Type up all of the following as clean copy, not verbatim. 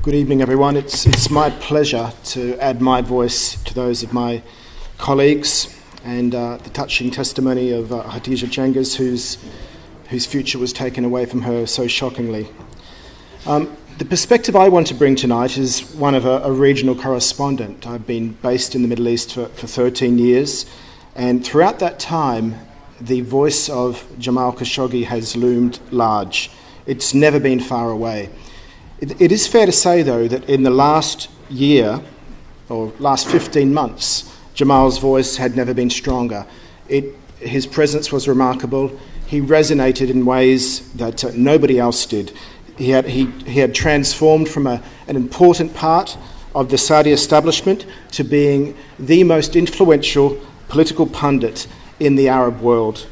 Good evening, everyone. It's my pleasure to add my voice to those of my colleagues and the touching testimony of Hatice Cengiz, whose future was taken away from her so shockingly. The perspective I want to bring tonight is one of a regional correspondent. I've been based in the Middle East for 13 years, and throughout that time, the voice of Jamal Khashoggi has loomed large. It's never been far away. It is fair to say, though, that in the last year, or last 15 months, Jamal's voice had never been stronger. His presence was remarkable. He resonated in ways that nobody else did. He had transformed from an important part of the Saudi establishment to being the most influential political pundit in the Arab world.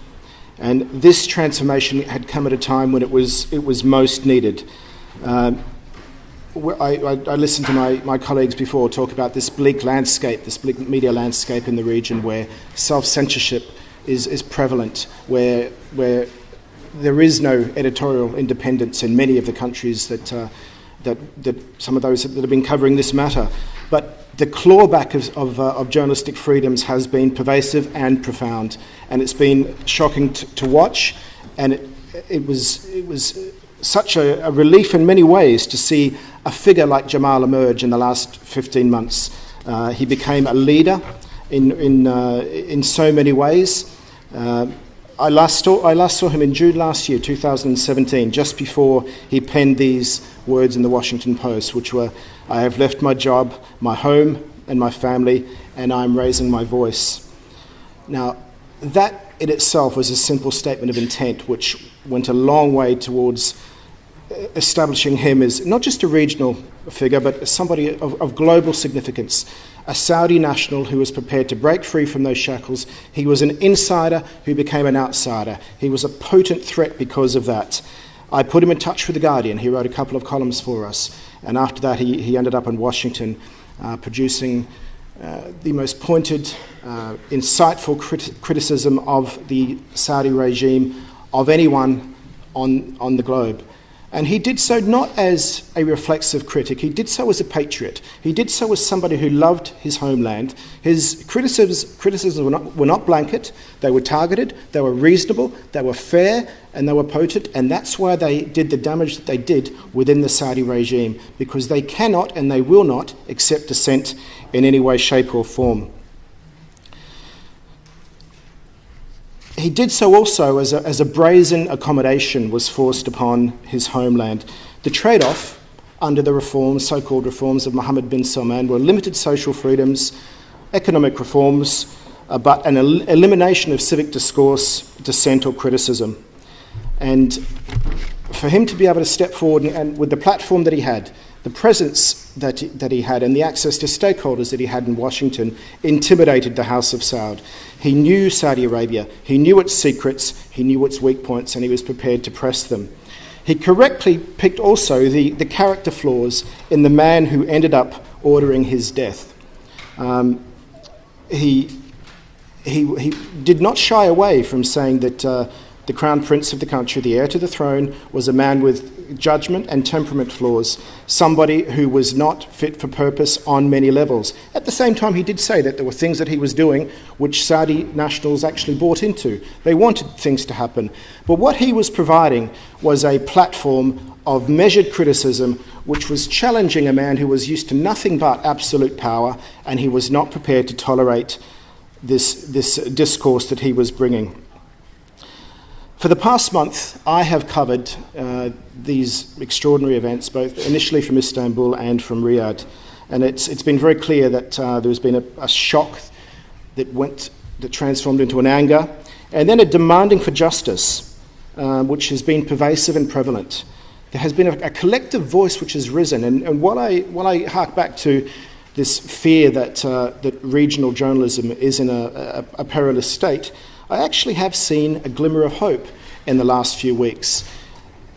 And this transformation had come at a time when it was most needed. I listened to my colleagues before talk about this bleak landscape, this bleak media landscape in the region where self-censorship is prevalent, where there is no editorial independence in many of the countries that some of those that have been covering this matter. But the clawback of journalistic freedoms has been pervasive and profound, and it's been shocking to watch, and it was such a relief in many ways to see a figure like Jamal emerge in the last 15 months. He became a leader in so many ways. I last saw him in June last year, 2017, just before he penned these words in the Washington Post, which were, "I have left my job, my home and my family, and I'm raising my voice." Now, that in itself was a simple statement of intent, which went a long way towards establishing him as not just a regional figure, but somebody of global significance, a Saudi national who was prepared to break free from those shackles. He was an insider who became an outsider. He was a potent threat because of that. I put him in touch with The Guardian. He wrote a couple of columns for us. And after that, he ended up in Washington producing the most pointed, insightful criticism of the Saudi regime of anyone on the globe. And he did so not as a reflexive critic, he did so as a patriot. He did so as somebody who loved his homeland. His criticisms were not blanket, they were targeted, they were reasonable, they were fair, and they were potent, and that's why they did the damage that they did within the Saudi regime, because they cannot and they will not accept dissent in any way, shape or form. He did so also as a brazen accommodation was forced upon his homeland. The trade-off under the reforms, so-called reforms of Mohammed bin Salman, were limited social freedoms, economic reforms, but an elimination of civic discourse, dissent or criticism. And for him to be able to step forward and with the platform that he had, the presence that he had and the access to stakeholders that he had in Washington intimidated the House of Saud. He knew Saudi Arabia, he knew its secrets, he knew its weak points, and he was prepared to press them. He correctly picked also the character flaws in the man who ended up ordering his death. He did not shy away from saying that the crown prince of the country, the heir to the throne, was a man with judgment and temperament flaws, somebody who was not fit for purpose on many levels. At the same time, he did say that there were things that he was doing which Saudi nationals actually bought into. They wanted things to happen. But what he was providing was a platform of measured criticism which was challenging a man who was used to nothing but absolute power, and he was not prepared to tolerate this discourse that he was bringing. For the past month, I have covered these extraordinary events, both initially from Istanbul and from Riyadh. And it's been very clear that there's been a shock that transformed into an anger, and then a demanding for justice, which has been pervasive and prevalent. There has been a collective voice which has risen. And while I hark back to this fear that regional journalism is in a perilous state, I actually have seen a glimmer of hope in the last few weeks.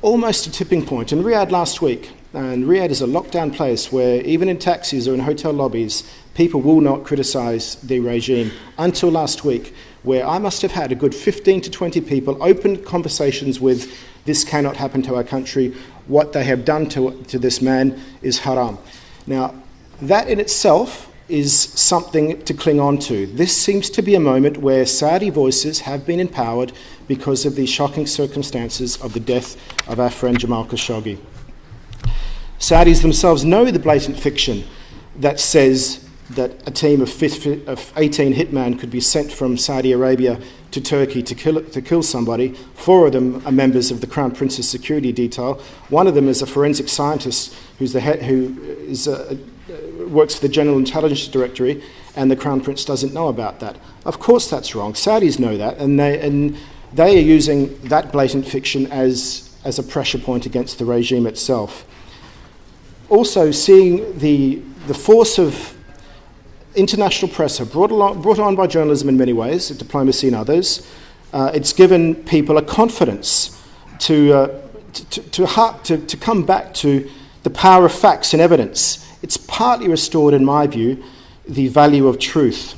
Almost a tipping point. In Riyadh last week, and Riyadh is a lockdown place where even in taxis or in hotel lobbies, people will not criticise the regime, until last week, where I must have had a good 15 to 20 people open conversations with "this cannot happen to our country," what they have done to this man is haram. Now, that in itself is something to cling on to. This seems to be a moment where Saudi voices have been empowered because of the shocking circumstances of the death of our friend Jamal Khashoggi. Saudis themselves know the blatant fiction that says that a team of 18 hitmen could be sent from Saudi Arabia to Turkey to kill somebody. 4 of them are members of the Crown Prince's security detail. One of them is a forensic scientist who's works for the General Intelligence Directorate, and the Crown Prince doesn't know about that. Of course that's wrong. Saudis know that, and they are using that blatant fiction as a pressure point against the regime itself. Also, seeing the force of international pressure brought on by journalism in many ways, diplomacy and others, it's given people a confidence to come back to the power of facts and evidence. It's partly restored, in my view, the value of truth.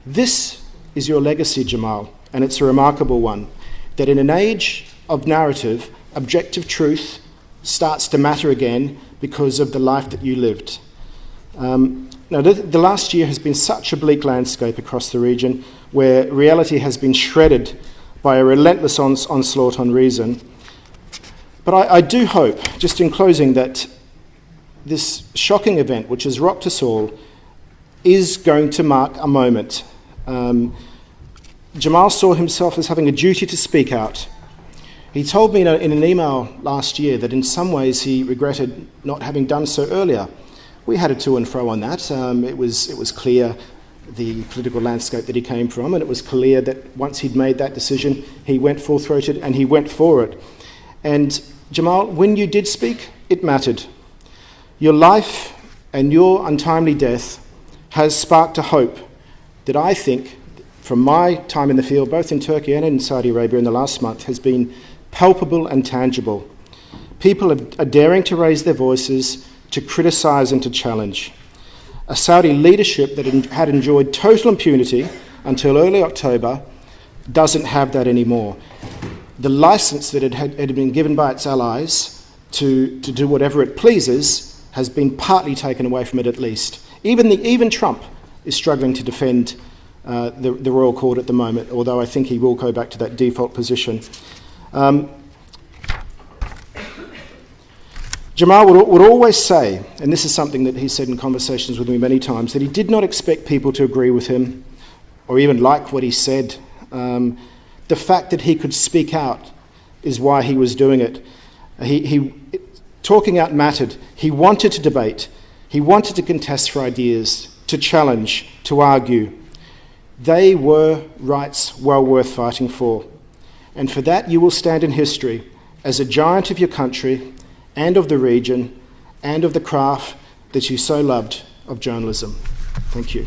This is your legacy, Jamal, and it's a remarkable one, that in an age of narrative, objective truth starts to matter again because of the life that you lived. Now, the last year has been such a bleak landscape across the region where reality has been shredded by a relentless onslaught on reason. But I do hope, just in closing, that this shocking event, which has rocked us all, is going to mark a moment. Jamal saw himself as having a duty to speak out. He told me in an email last year that in some ways he regretted not having done so earlier. We had a to and fro on that. It was clear the political landscape that he came from, and it was clear that once he'd made that decision, he went full-throated and he went for it. And Jamal, when you did speak, it mattered. Your life and your untimely death has sparked a hope that I think, from my time in the field, both in Turkey and in Saudi Arabia in the last month, has been palpable and tangible. People are daring to raise their voices, to criticise and to challenge. A Saudi leadership that had enjoyed total impunity until early October doesn't have that anymore. The licence that had been given by its allies to do whatever it pleases has been partly taken away from it, at least. Even Trump is struggling to defend the royal court at the moment, although I think he will go back to that default position. Jamal would always say, and this is something that he said in conversations with me many times, that he did not expect people to agree with him or even like what he said. The fact that he could speak out is why he was doing it. Talking out mattered. He wanted to debate. He wanted to contest for ideas, to challenge, to argue. They were rights well worth fighting for. And for that you will stand in history as a giant of your country and of the region and of the craft that you so loved of journalism. Thank you.